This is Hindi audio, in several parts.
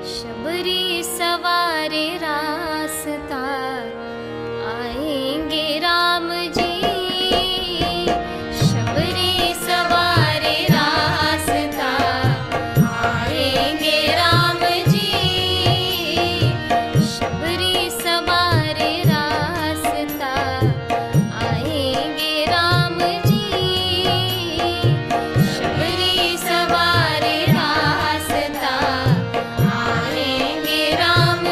शबरी सवारे रास्ता आएंगे राम जी। शबरी सवारे रास्ता आएंगे राम जी। शबरी सवारे रास्ता आएंगे राम जी। शबरी सवारे रास्ता आएंगे राम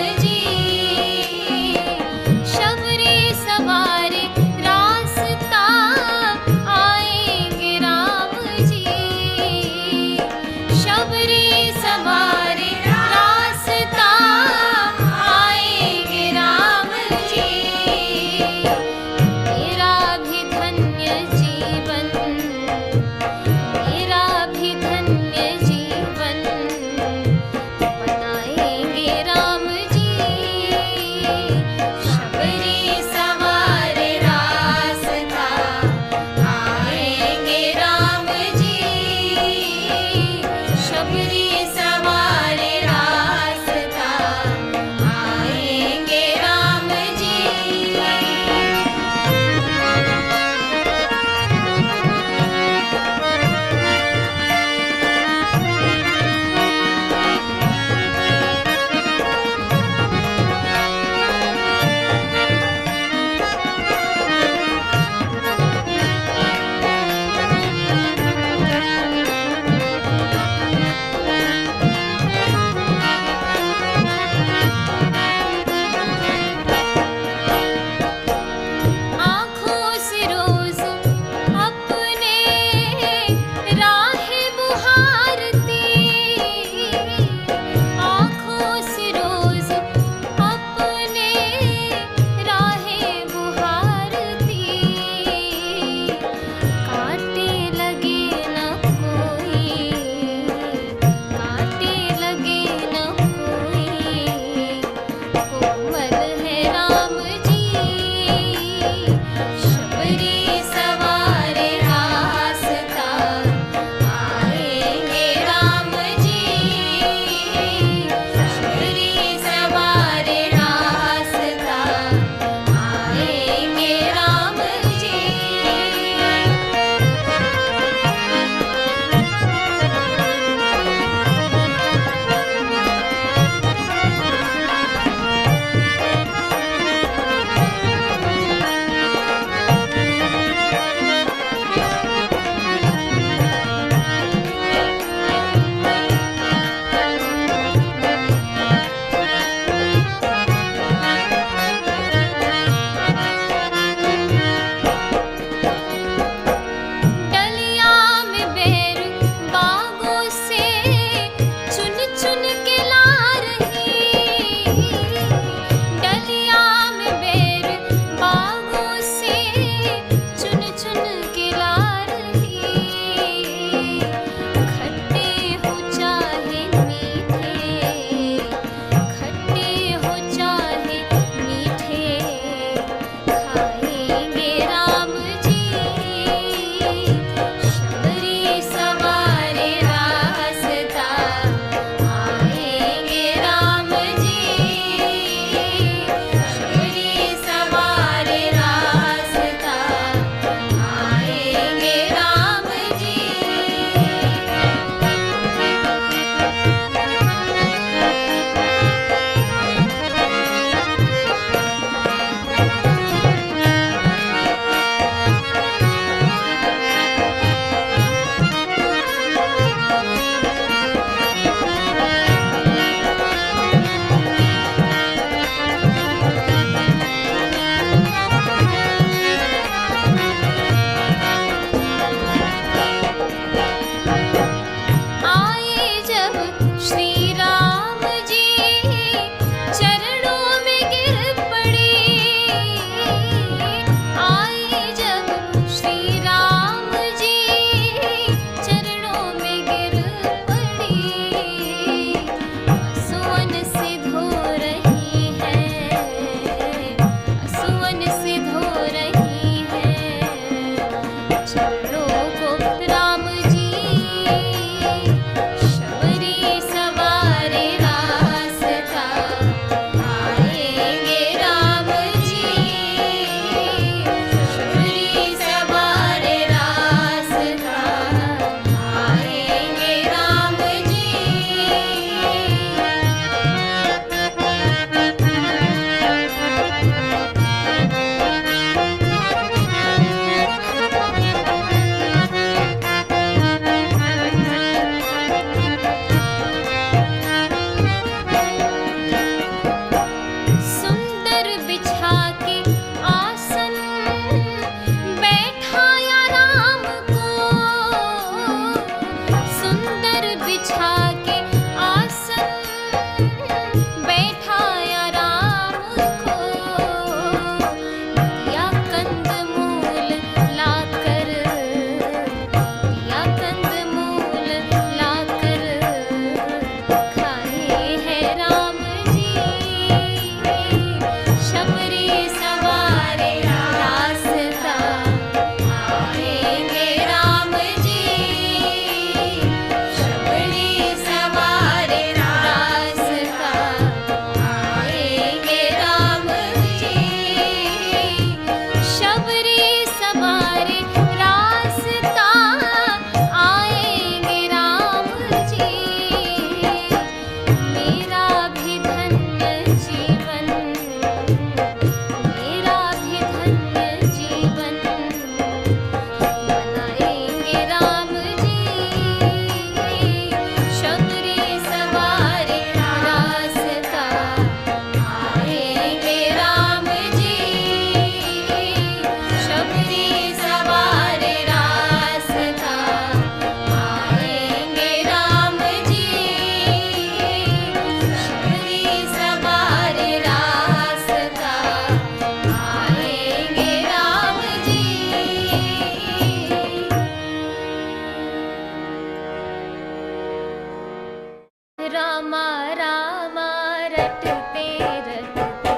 रामा रामा रटते रटते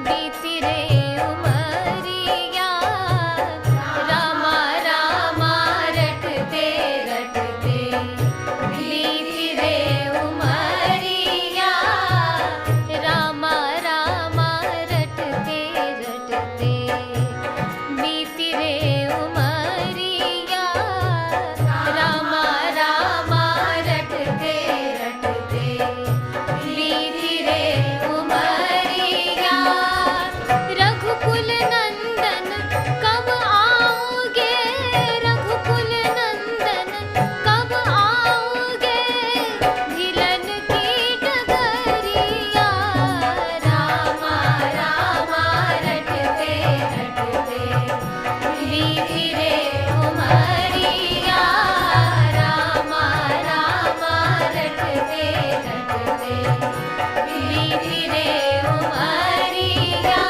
बीती रे उमरिया। रामा रामा रटते रटते बीती रे उमरिया। रामा रामा रटते रटते बीती रे उमरिया। रामा रामा रटते रटते बीती रे उमरिया। रघुकुल नंदन कब आओगे, रघुकुल नंदन कब आओगे, भिलन की डगरिया। रामा रामा रटते रटते बीती रे उमरिया। रामा रामा रटते रटते बीती रे उमरिया।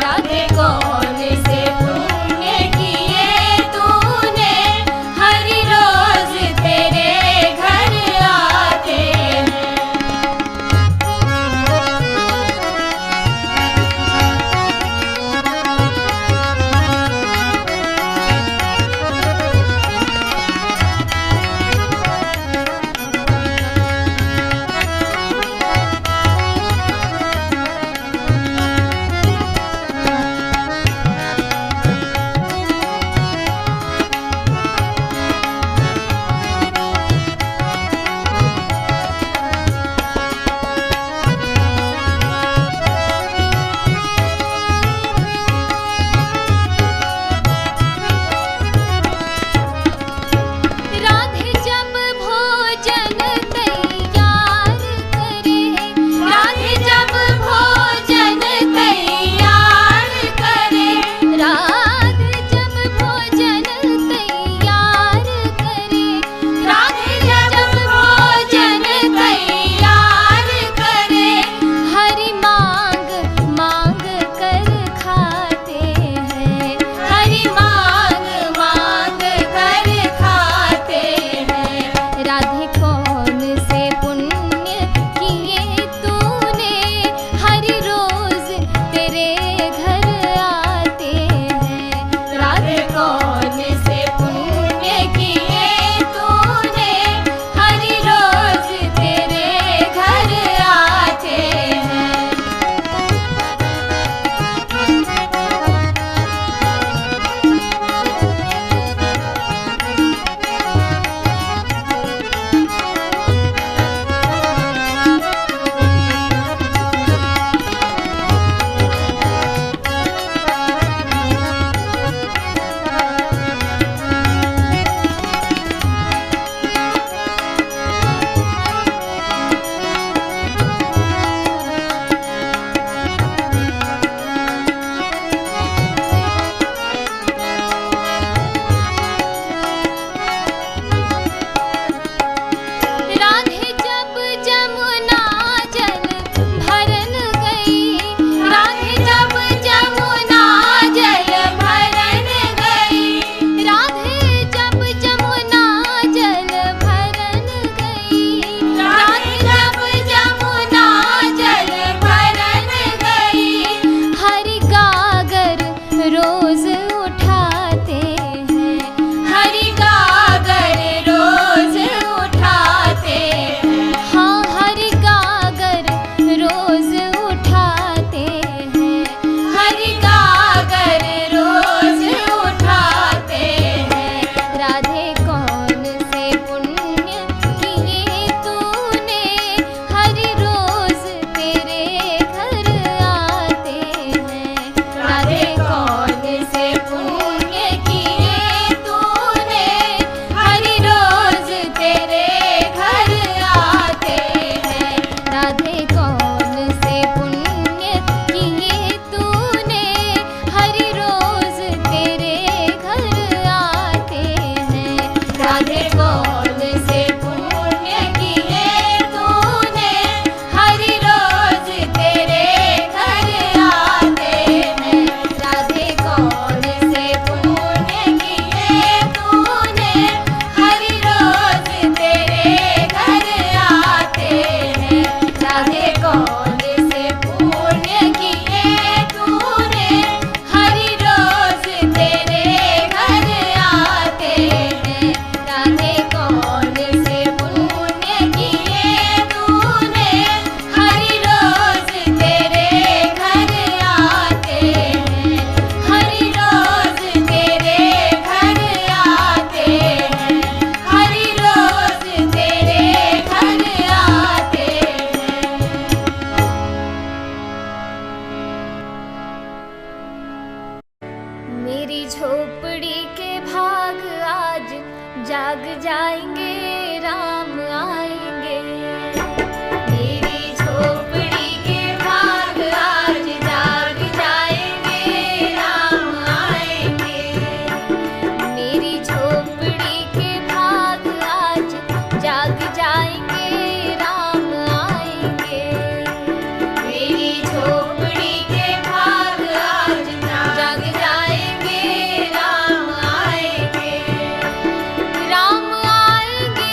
राधे मेरी झोपड़ी के भाग आज जाग जाएंगे, राम आएंगे। मेरी झोपड़ी के भाग आज जाग जाएंगे, राम आएंगे। मेरी झोपड़ी के भाग आज जाग जाएंगे, राम आएंगे। मेरी झोपड़ी के भाग आज जाग जाएंगे, राम आएंगे। राम आएंगे,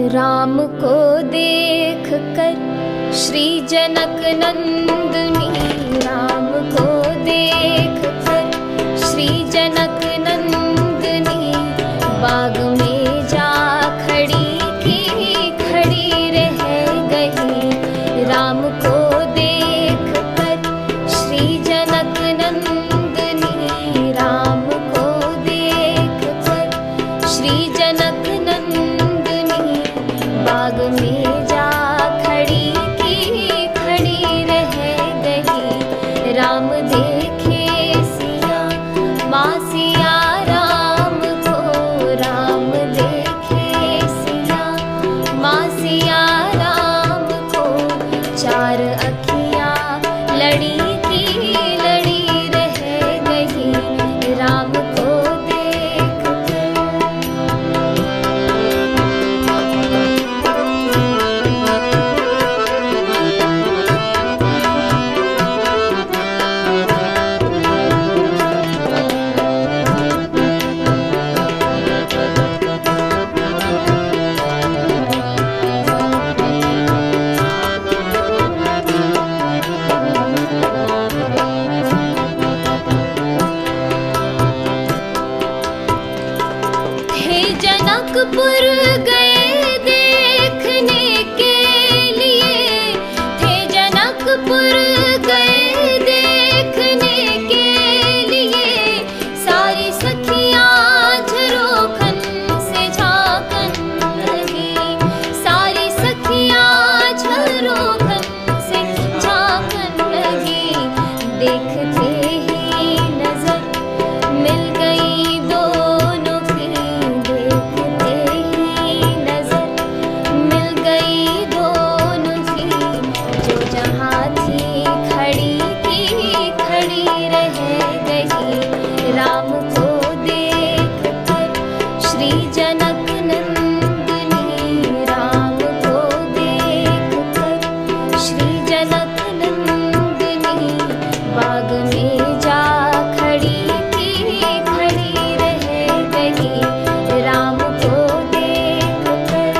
राम को देख कर श्री जनक नंदिनी, राम को देख कर श्री जनक नंदिनी, बाग में जा खड़ी की खड़ी रह गई। राम को देख कर श्री जनक नंदिनी, राम को देख कर श्री जनक नंदिनी, बाग में जा खड़ी की खड़ी रह गई। राम देखे सिया माँ सिया राम को, राम देखे सिया माँ सिया राम को, चार अखियाँ लड़ी की लड़ी रह गई। राम को देख जनकपुर गए देखने के लिए, थे जनकपुर गए देखने के लिए, सारी सखियाँ झरोखन से झांकन लगी, सारी सखियाँ झरोखन से झांकन लगी। देखते ही नजर मिल गई दोनों की, देखते ही नजर मिल गई दोनों की, जो जहाँ थी खड़ी की खड़ी रह गई। राम को देख कर श्री जनक नंदिनी, राम को देख कर श्री जनक नंदिनी, बाग में जा खड़ी की खड़ी रह गई। राम को देख कर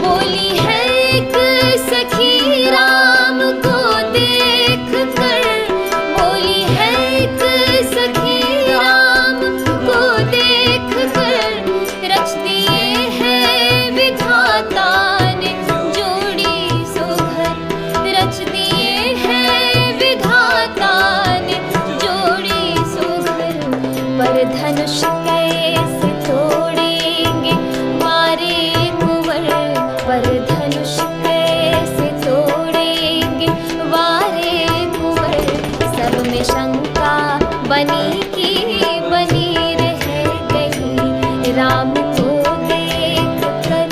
बोली है एक सखी राम को देख कर, बोली है एक सखी राम को देख कर, रच दिए हैं विधाता ने जोड़ी सुघर, रच दिए हैं विधाता ने जोड़ी सुघर। पर धनुष कैसे तोड़ेंगे मारे कुंवर, पर धनुष कैसे तोड़ेंगे वारे कुंवर। सब में शंका बनी की बनी रह गई। राम को देख कर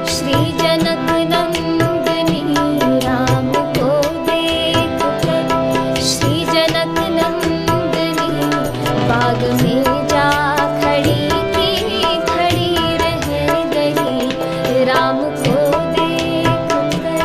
श्री जनक नंदिनी, राम को देख कर श्री जनक नंदिनी, बाग में जा खड़ी की खड़ी रह गई। राम को देख कर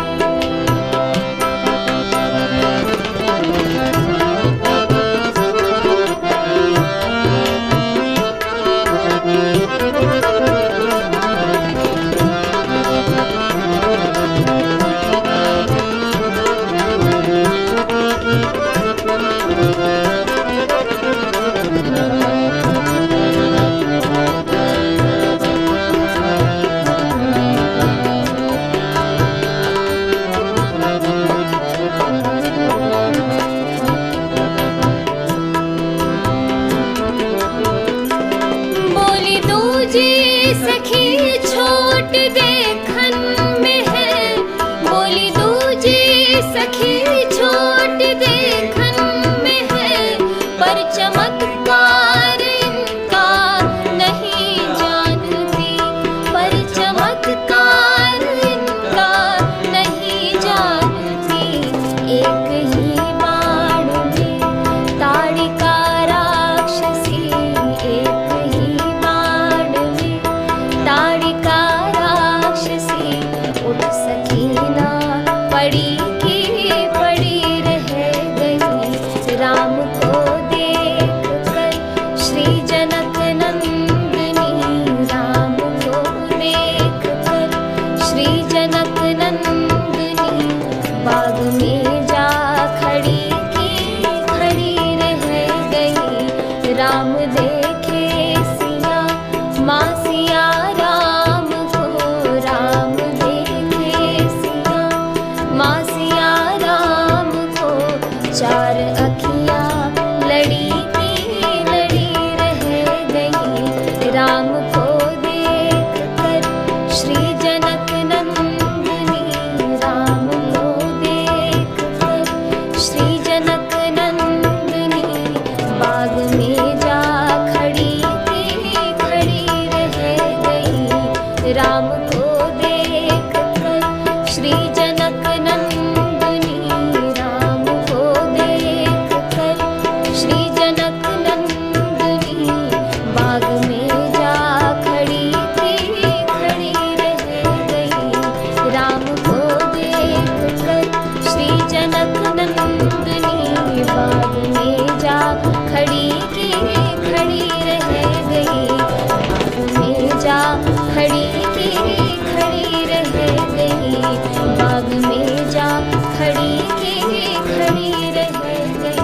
जनक नंदनी बाग में जा खड़ी की खड़ी रह गई, बाग में जा खड़ी की खड़ी रह गई, बाग में जा खड़ी की खड़ी रह गई।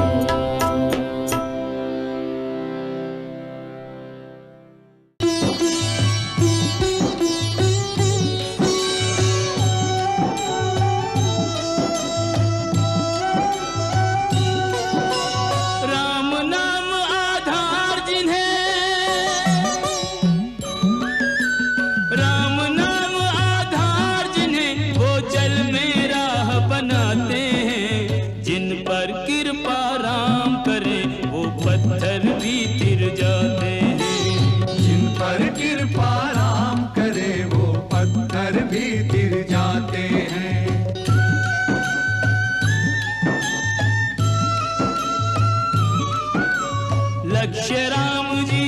लक्ष्य राम जी,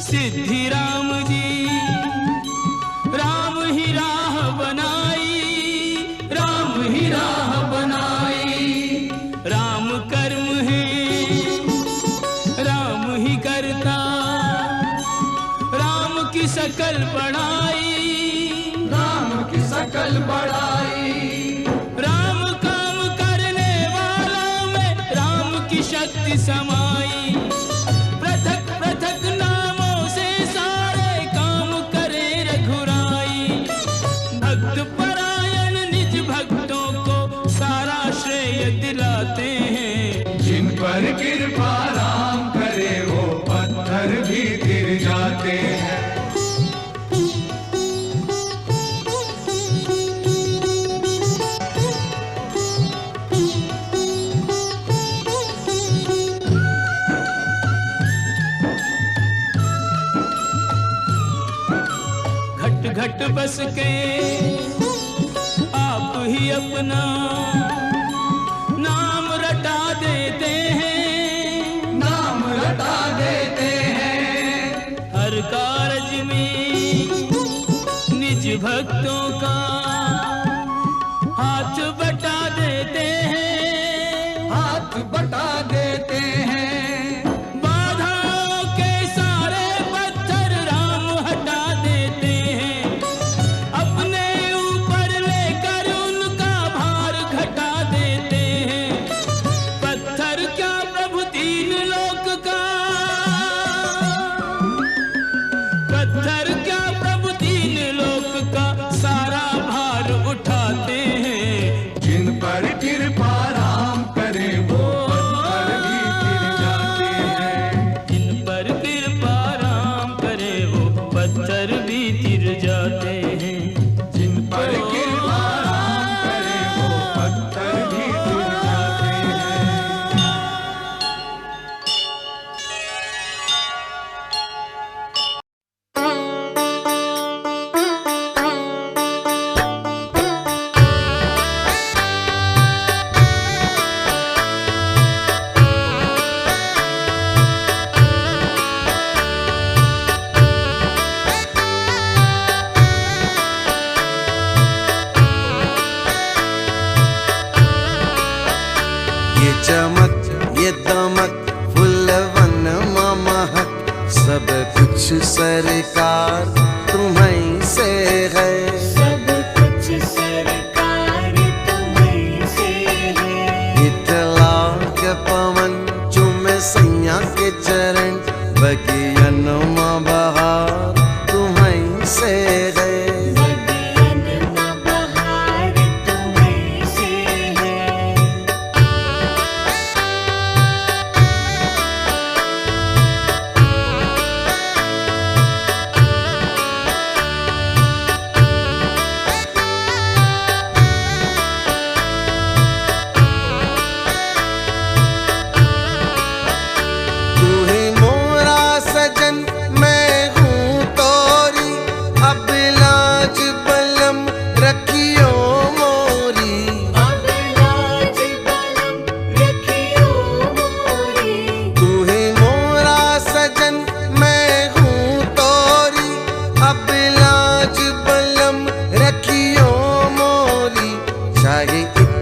सिद्धि राम जी, राम ही राह बनाई, राम ही राह बनाई। राम कर्म है राम ही करता, राम की सकल बढ़ाई, राम की सकल बढ़ाई। राम काम करने वालों में राम की शक्ति समाई, पृथक पृथक नामों से सारे काम करे रघुराई। भक्त परायण निज भक्तों को सारा श्रेय दिलाते हैं, जिन पर कृपा राम करे वो पत्थर भी गिर जाते हैं। घट बस के आप ही अपना नाम रटा देते हैं, नाम रटा देते हैं। हर कारज में निज भक्तों का हाथ बटा देते हैं, हाथ बटा देते हैं। बाधाओं के सारे पत्थर राम हटा देते हैं, अपने ऊपर लेकर उनका भार घटा देते हैं। पत्थर क्या प्रभु तीन लोक का, पत्थर क्या प्रभु तीन लोक का सारा भार उठाते हैं। जिन पर कृपा राम करे वो पत्थर भी गिर जाते हैं। जिन पर कृपा राम करे वो पत्थर भी गिर जाते हैं। जिन पर कृपा राम करे वो पत्थर भी गिर जाते हैं। ये चमक ये दमक फुलवन महक, सब कुछ सरकार तुम्हीं से है। सब कुछ सरकार तुम्हीं से है। इतला के पवन चुमे सैया के चरण, बगियन में बहार तुम्हीं से है। बगियन में बहार तुम्हीं से है।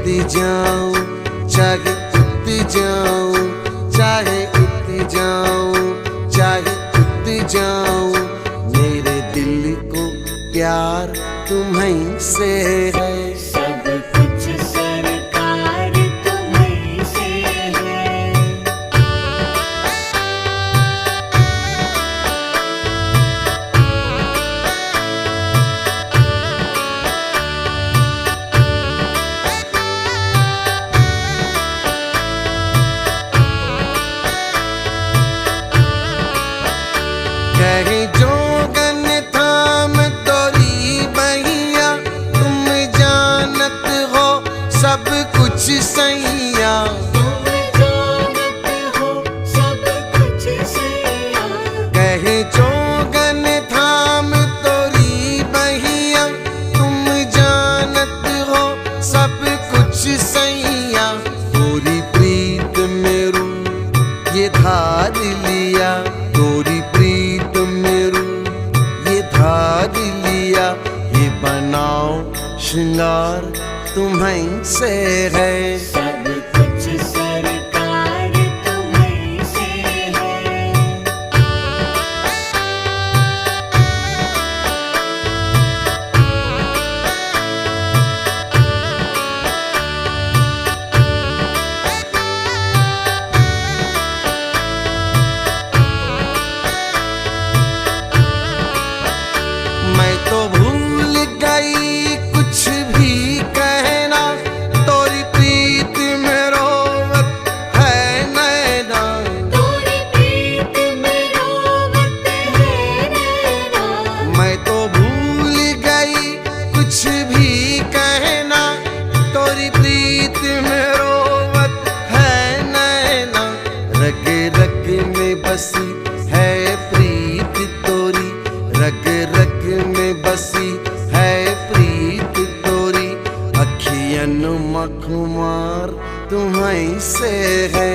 उत जाऊं, चाहे उत जाऊं, चाहे उत जाऊं, चाहे उत जाऊं, मेरे दिल को प्यार तुम्हीं से है। सब कुछ सरकार तुम्हीं से है। कहे जोगन थाम तोरी बहिया, तुम जानत हो सब कुछ सैया। तुम जानत हो सब कुछ सैया। कहे जोगन थाम तोरी बहिया, तुम जानत हो सब कुछ सैया। तोरी प्रीत में रू ये धार लिया, तोरी प्रीत में रू ये धार लिया, ये बनाओ श्रृंगार तुम्हीं से है। सब कुछ सरकार तुम्हीं से है। मैं तो भूल गई कुछ भी कहना, तोरी प्रीत में रोवत है नैना। तोरी प्रीत में रोवत है नैना। मैं तो भूल गई कुछ भी कहना, तोरी प्रीत में रोवत है नैना। रग रग में बसी है प्रीत तोरी, रग रग में बसी है प्रीत तोरी, अखियन मखुमार तुम्हीं से है।